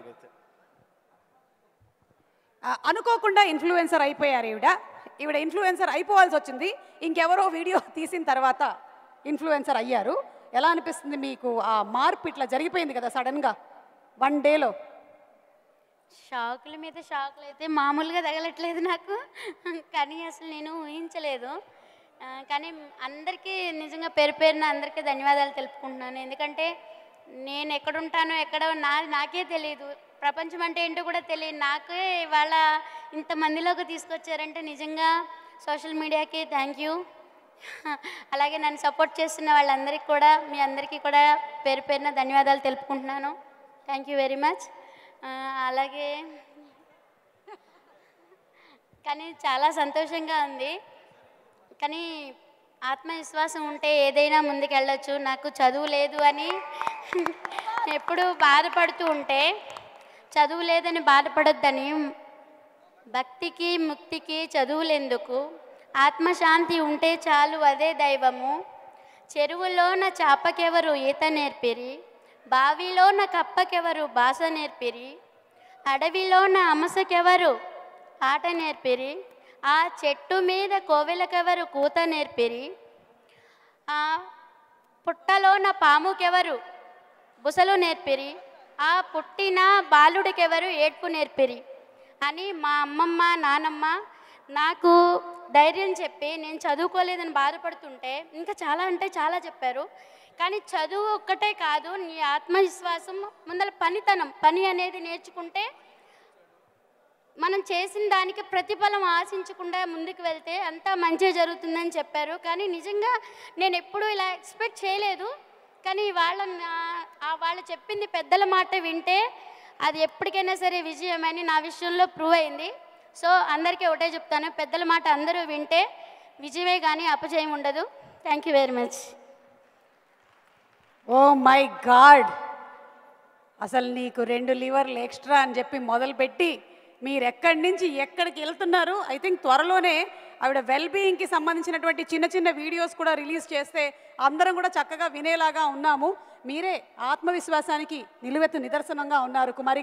నాకైతే. అనుకోకుండా ఇన్ఫ్లుయెన్సర్ అయిపోయారు ఈవిడ ఇన్ఫ్లుయెన్సర్ అయిపోవాల్సి వచ్చింది. ఇంకెవరో వీడియో తీసిన తర్వాత ఇన్ఫ్లుయెన్సర్ అయ్యారు. ఎలా అనిపిస్తుంది మీకు? ఆ మార్పు ఇట్లా జరిగిపోయింది కదా సడన్గా 1 డేలో. షాకుల మీద షాకులు అయితే మామూలుగా తగలట్లేదు నాకు. కానీ అసలు నేను ఊహించలేదు. కానీ అందరికీ నిజంగా పేరున అందరికీ ధన్యవాదాలు తెలుపుకుంటున్నాను. ఎందుకంటే నేను ఎక్కడుంటానో నాకే తెలియదు. ప్రపంచం అంటే ఏంటో కూడా తెలియదు. నాకే ఇవాళ ఇంతమందిలోకి తీసుకొచ్చారంటే నిజంగా సోషల్ మీడియాకి థ్యాంక్ యూ. అలాగే నన్ను సపోర్ట్ చేస్తున్న వాళ్ళందరికీ కూడా, మీ అందరికీ కూడా పేరున ధన్యవాదాలు తెలుపుకుంటున్నాను. Thank you very much. అలాగే కానీ చాలా సంతోషంగా ఉంది. కానీ ఆత్మవిశ్వాసం ఉంటే ఏదైనా ముందుకెళ్ళొచ్చు. నాకు చదువు లేదు అని ఎప్పుడు బాధపడుతూ ఉంటే, చదువు లేదని బాధపడొద్దని, భక్తికి ముక్తికి చదువులెందుకు, ఆత్మశాంతి ఉంటే చాలు అదే దైవము, చెరువులోన చాపకెవరు ఈత నేర్పిరి, బావిలోన కప్పకెవరు భాష నేర్పిరి, అడవిలోన అమసకెవరు ఆట నేర్పిరి, ఆ చెట్టు మీద కోవెలకెవరు కూత నేర్పిరి, ఆ పుట్టలోన పాముకెవరు బుసలు నేర్పిరి, ఆ పుట్టిన బాలుడికెవరు ఏడ్పు నేర్పిరి అని మా అమ్మమ్మ నానమ్మ నాకు ధైర్యం చెప్పి, నేను చదువుకోలేదని బాధపడుతుంటే ఇంకా చాలా అంటే చాలా చెప్పారు. కానీ చదువు ఒక్కటే కాదు, నీ ఆత్మవిశ్వాసం ముందర పని అనేది నేర్చుకుంటే మనం చేసిన దానికి ప్రతిఫలం ఆశించకుండా ముందుకు వెళ్తే అంతా మంచి జరుగుతుందని చెప్పారు. కానీ నిజంగా నేను ఎప్పుడూ ఇలా ఎక్స్పెక్ట్ చేయలేదు. కానీ వాళ్ళు చెప్పింది పెద్దల మాట వింటే అది ఎప్పటికైనా సరే విజయమని నా విషయంలో ప్రూవ్ అయింది. సో అందరికీ ఒకటే చెప్తాను, పెద్దల మాట అందరూ వింటే విజయమే కానీ అపజయం ఉండదు. Thank you very much. Oh my God, అసలు నీకు 2 లివర్లు ఎక్స్ట్రా అని చెప్పి మొదలుపెట్టి మీరు ఎక్కడి నుంచి ఎక్కడికి వెళ్తున్నారు. ఐ థింక్ త్వరలోనే ఆవిడ వెల్బీయింగ్కి సంబంధించినటువంటి చిన్న చిన్న వీడియోస్ కూడా రిలీజ్ చేస్తే అందరం కూడా చక్కగా వినేలాగా ఉన్నాము. మీరే ఆత్మవిశ్వాసానికి నిలువెత్తు నిదర్శనంగా ఉన్నారు కుమారి.